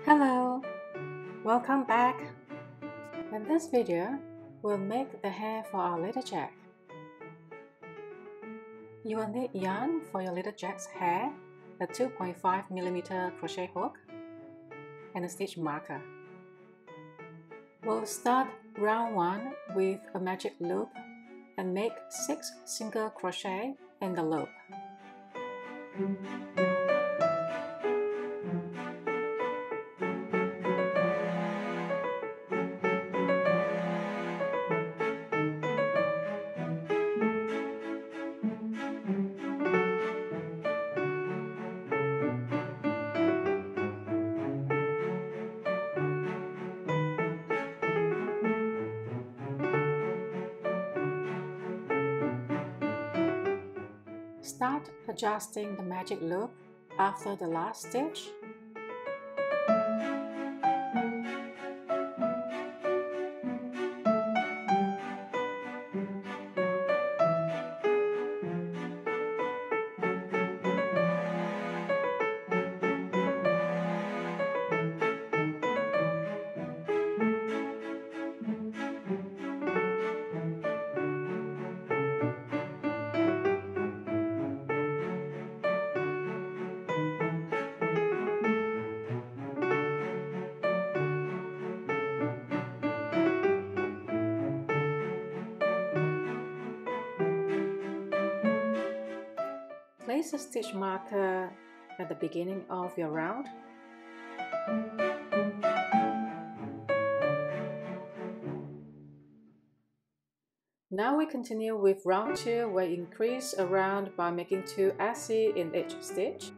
Hello, welcome back. In this video, we'll make the hair for our little Jack. You will need yarn for your little Jack's hair, a 2.5mm crochet hook, and a stitch marker. We'll start round 1 with a magic loop and make 6 single crochet in the loop. Start adjusting the magic loop after the last stitch. Place a stitch marker at the beginning of your round. Now we continue with round 2, where you increase a round by making 2 essie in each stitch.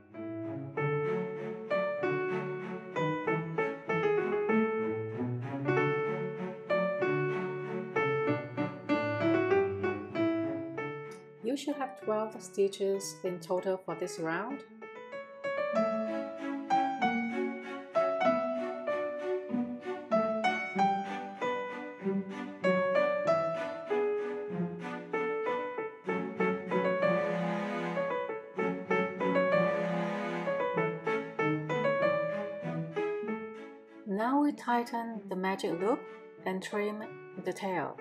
You should have 12 stitches in total for this round. Now we tighten the magic loop and trim the tail.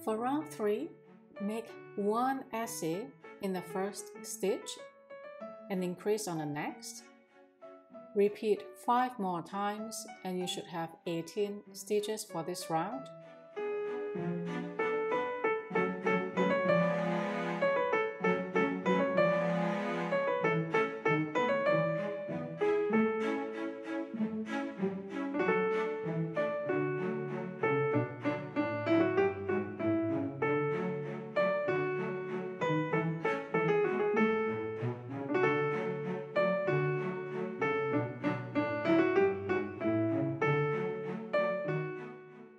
For round 3, make 1 essie in the first stitch and increase on the next. Repeat 5 more times and you should have 18 stitches for this round.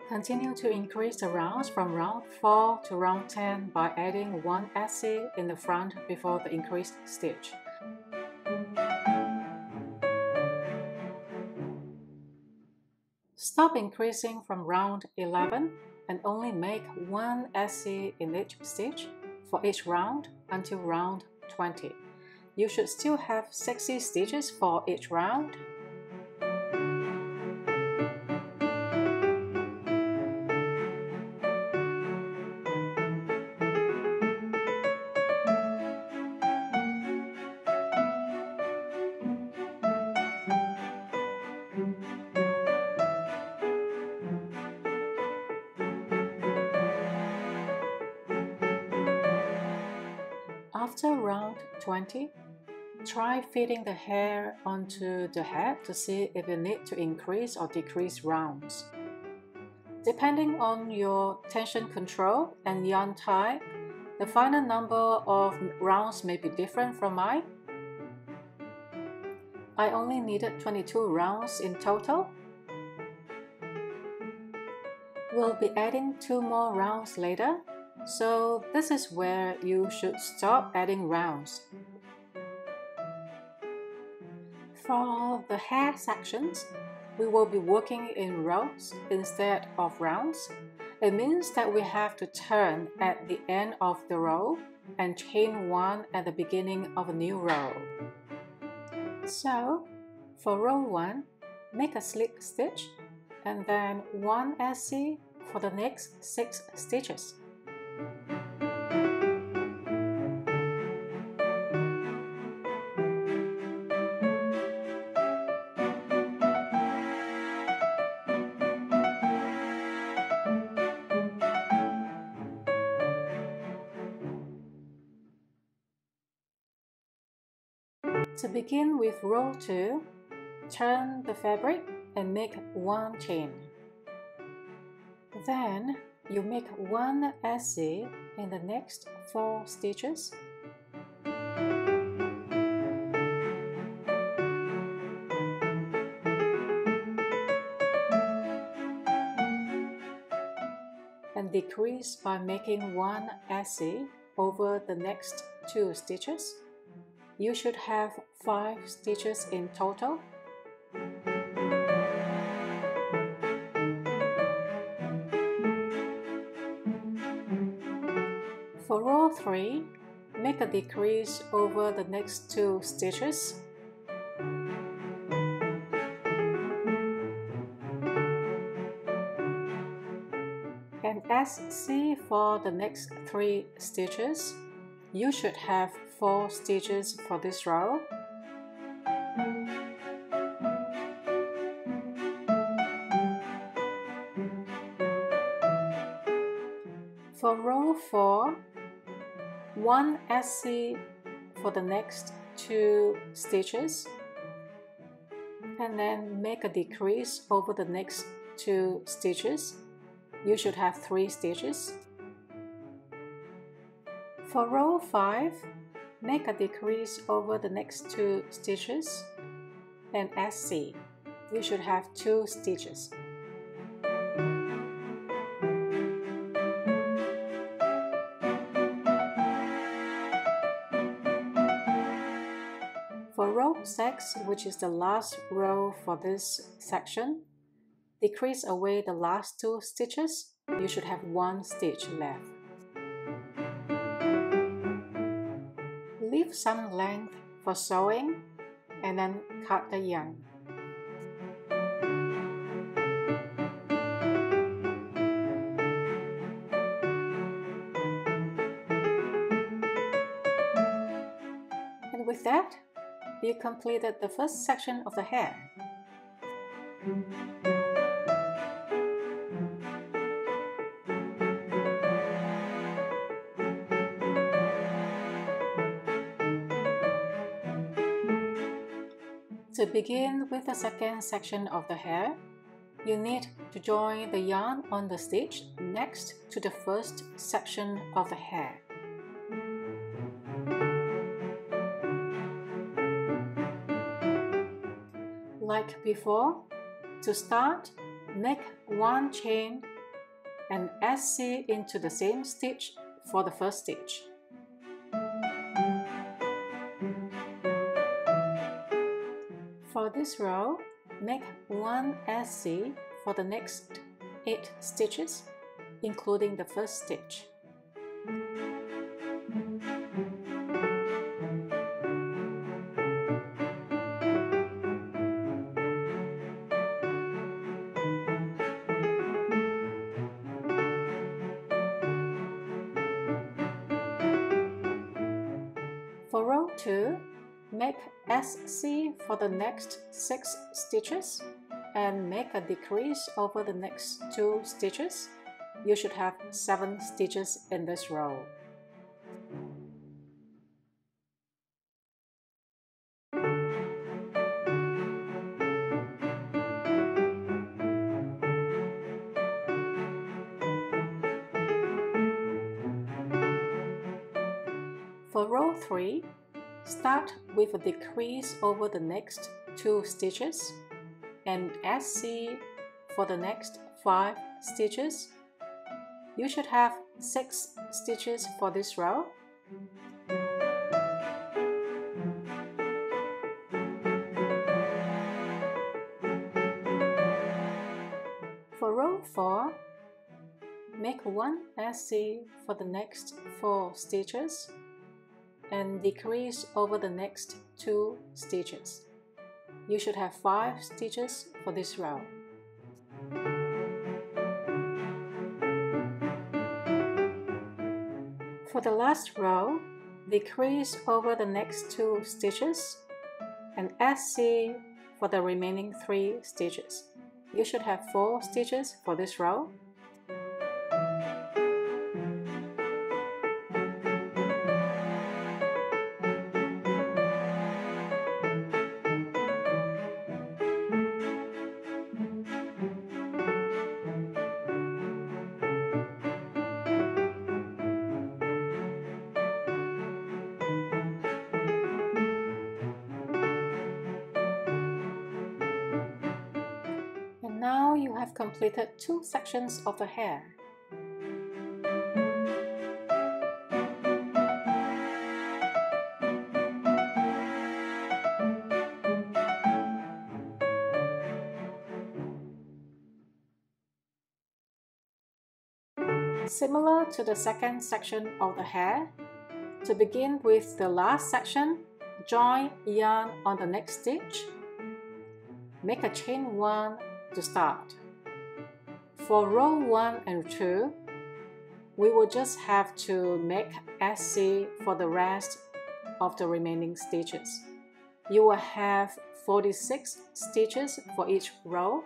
Continue to increase the rounds from round 4 to round 10 by adding 1 essie in the front before the increased stitch. Stop increasing from round 11 and only make 1 essie in each stitch for each round until round 20. You should still have 60 stitches for each round. After round 20, try fitting the hair onto the head to see if you need to increase or decrease rounds. Depending on your tension control and yarn type, the final number of rounds may be different from mine. I only needed 22 rounds in total. We'll be adding 2 more rounds later, so this is where you should stop adding rounds. For the hair sections, we will be working in rows instead of rounds, it means that we have to turn at the end of the row and chain 1 at the beginning of a new row. So, for row 1, make a slip stitch and then 1 SC for the next 6 stitches. To begin with row 2, turn the fabric and make 1 chain. Then you make 1 SC in the next 4 stitches. And decrease by making 1 SC over the next 2 stitches. You should have 5 stitches in total. For row 3, make a decrease over the next 2 stitches. And SC for the next 3 stitches. You should have 4 stitches for this row. For row 4, 1 SC for the next 2 stitches, and then make a decrease over the next 2 stitches. You should have 3 stitches. For row 5, make a decrease over the next 2 stitches and SC. You should have 2 stitches. For row 6, which is the last row for this section, decrease away the last 2 stitches. You should have 1 stitch left. Leave some length for sewing and then cut the yarn. And with that, you completed the first section of the hair. To begin with the second section of the hair, you need to join the yarn on the stitch next to the first section of the hair. Like before, to start, make 1 chain and SC into the same stitch for the first stitch. For this row, make 1 SC for the next 8 stitches, including the first stitch. For row 2, make SC for the next 6 stitches and make a decrease over the next 2 stitches. You should have 7 stitches in this row. For row 3, start with a decrease over the next 2 stitches and SC for the next 5 stitches. You should have 6 stitches for this row. 4, make 1 SC for the next 4 stitches and decrease over the next 2 stitches. You should have 5 stitches for this row. For the last row, decrease over the next 2 stitches and SC for the remaining 3 stitches. You should have 4 stitches for this row. And now you have completed 2 sections of the hair. Similar to the second section of the hair, to begin with the last section, join yarn on the next stitch. Make a chain 1 to start. For row 1 and 2, we will just have to make SC for the rest of the remaining stitches. You will have 46 stitches for each row.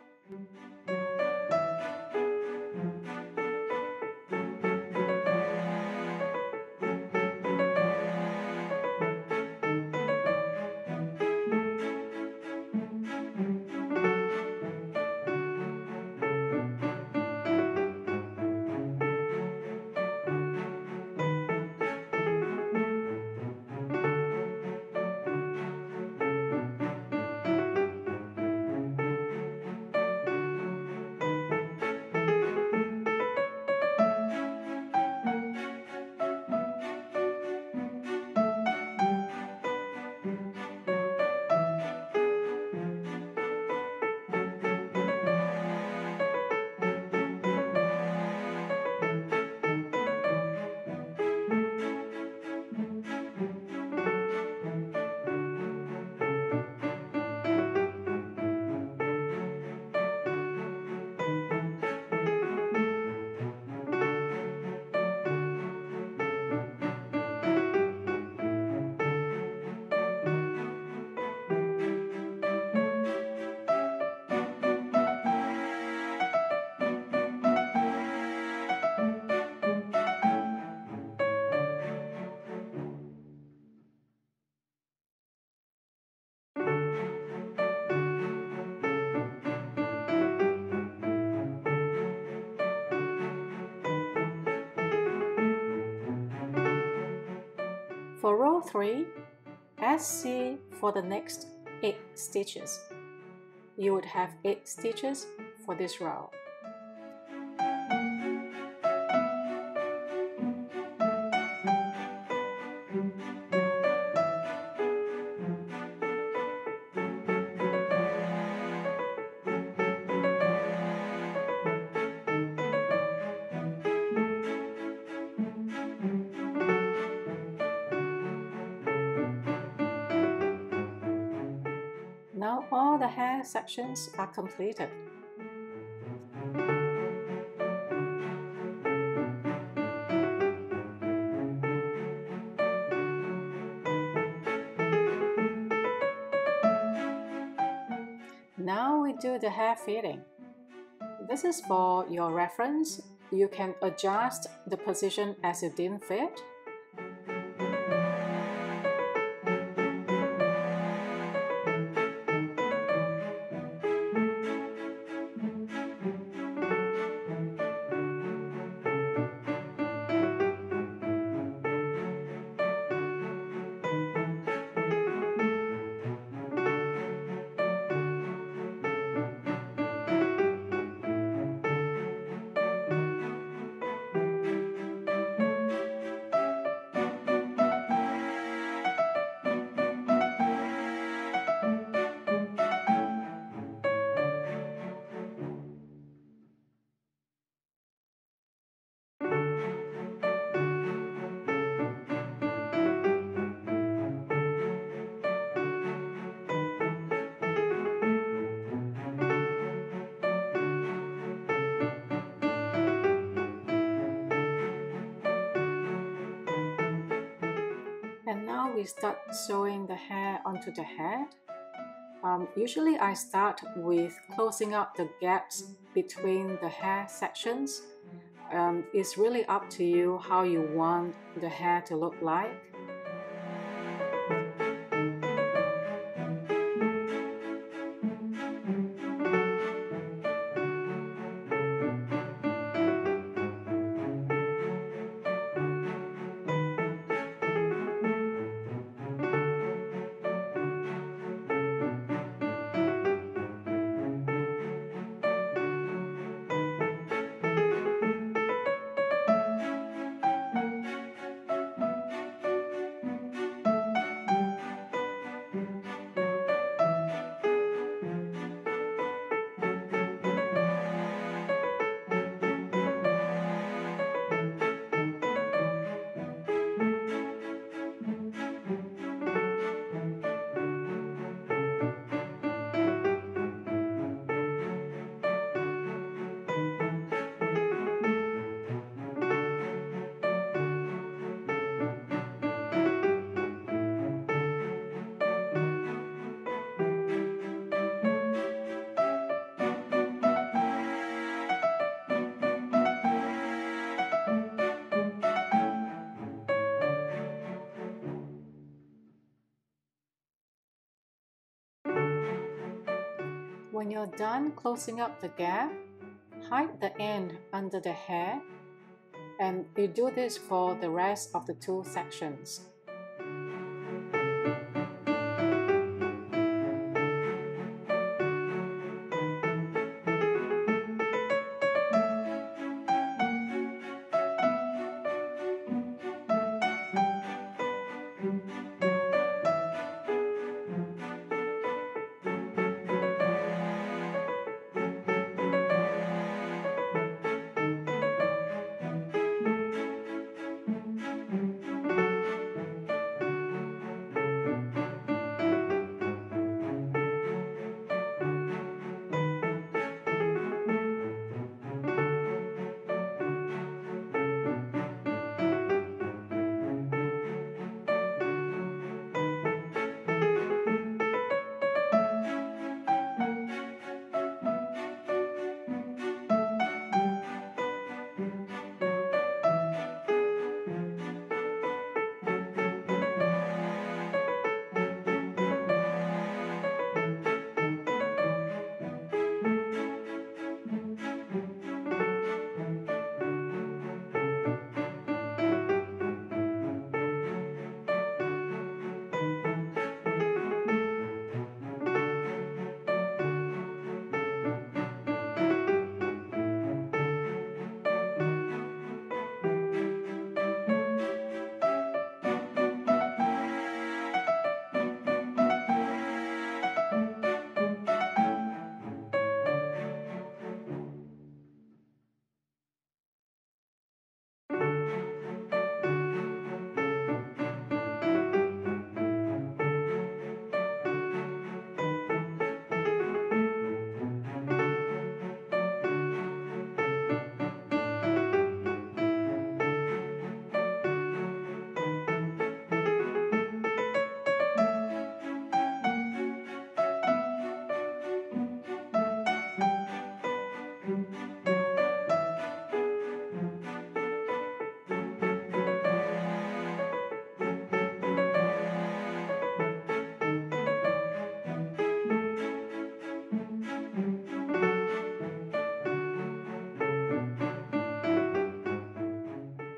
For row 3, SC for the next 8 stitches. You would have 8 stitches for this row. Now all the hair sections are completed. Now we do the hair fitting. This is for your reference. You can adjust the position as it didn't fit. we start sewing the hair onto the head, usually I start with closing up the gaps between the hair sections. It's really up to you how you want the hair to look like. When you're done closing up the gap, hide the end under the hair, and you do this for the rest of the two sections.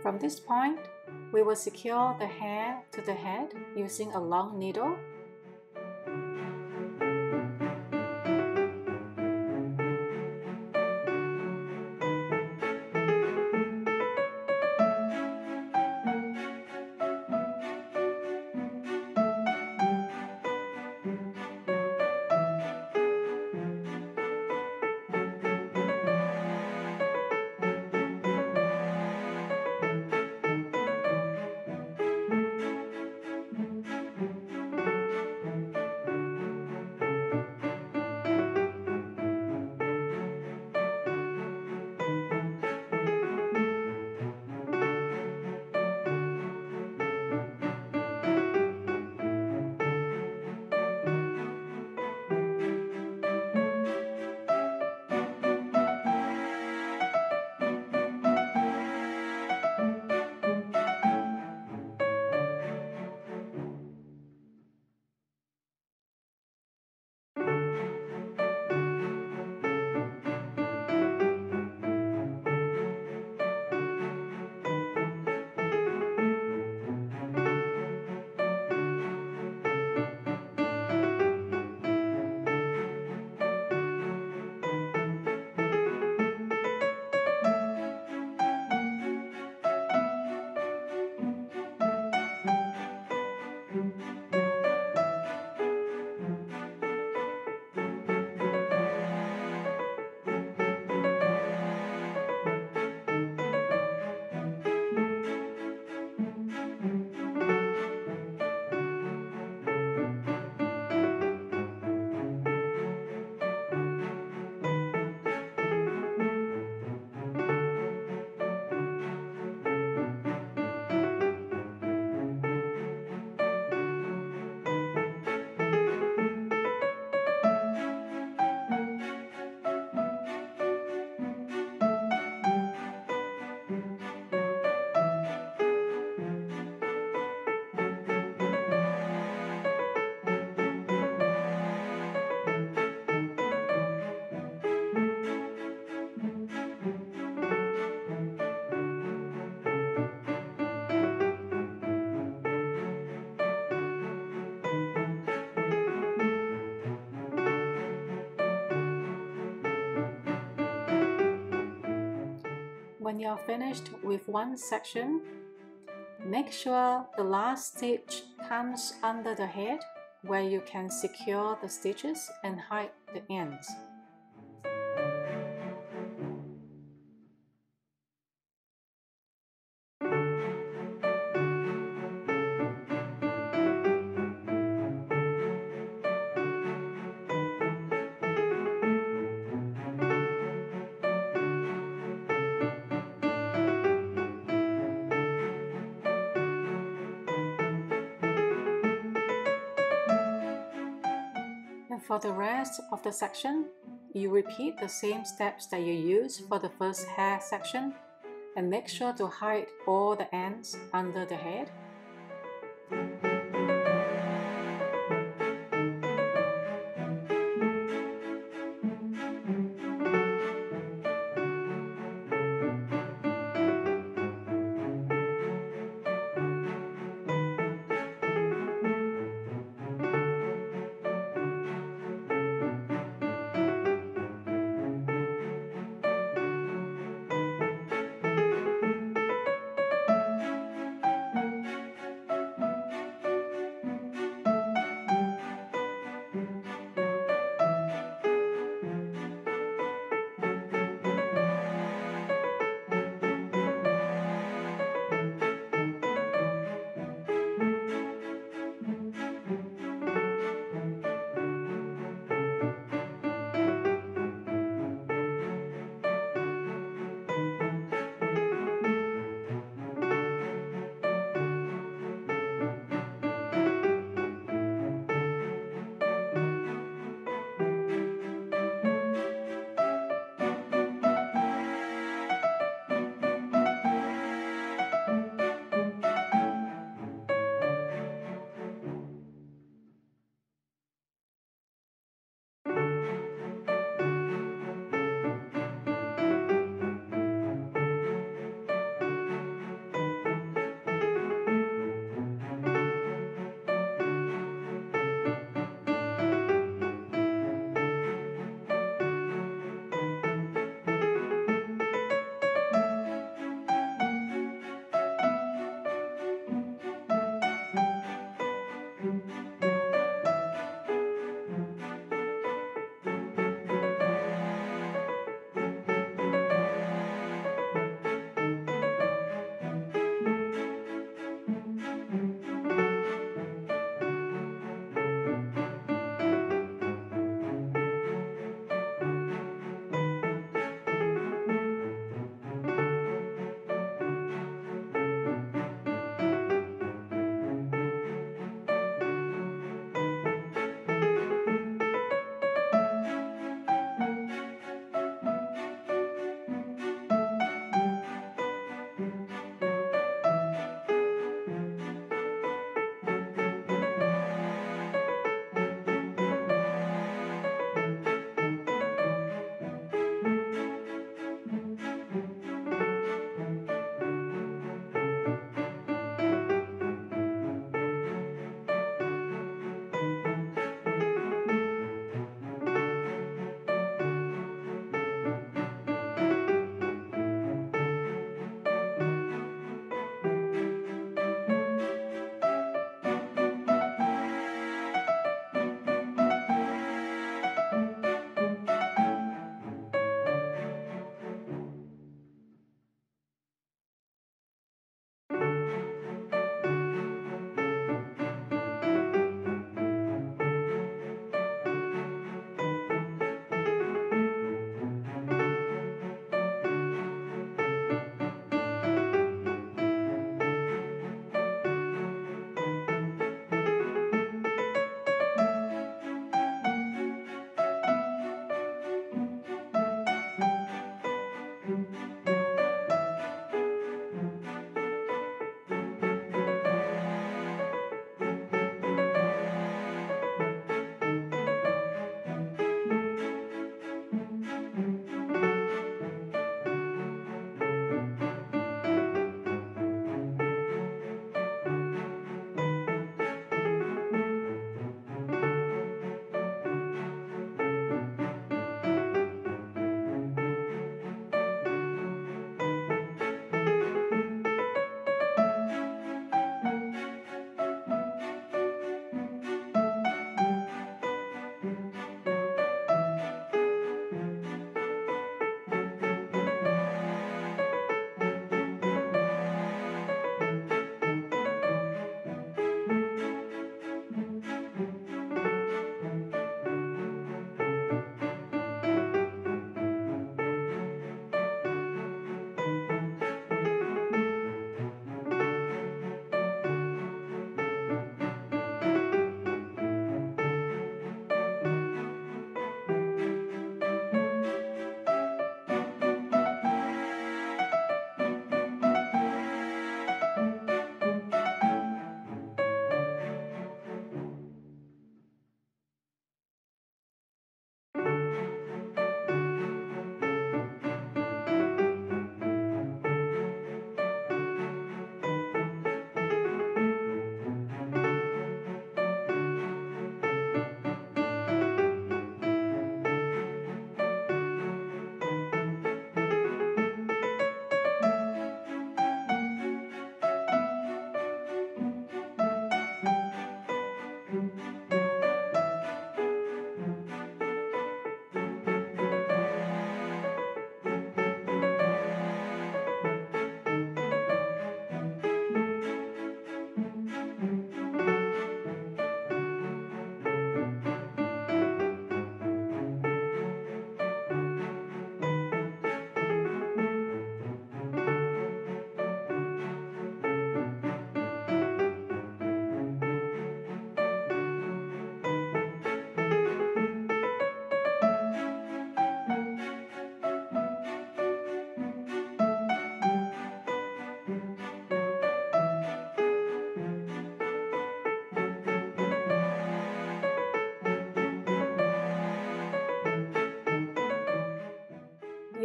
From this point, we will secure the hair to the head using a long needle. When you're finished with one section, make sure the last stitch comes under the head where you can secure the stitches and hide the ends. And for the rest of the section, you repeat the same steps that you used for the first hair section and make sure to hide all the ends under the head.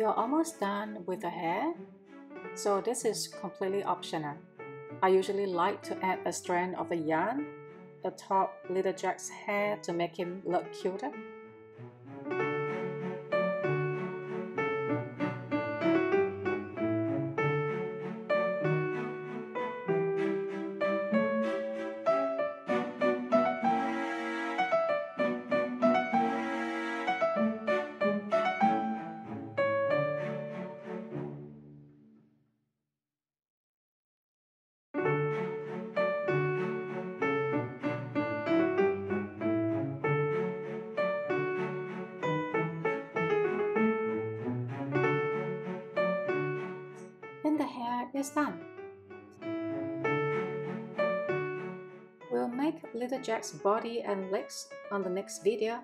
are almost done with the hair, so this is completely optional. I usually like to add a strand of the yarn atop Little Jack's hair to make him look cuter. And the hair is done. We'll make Little Jack's body and legs on the next video.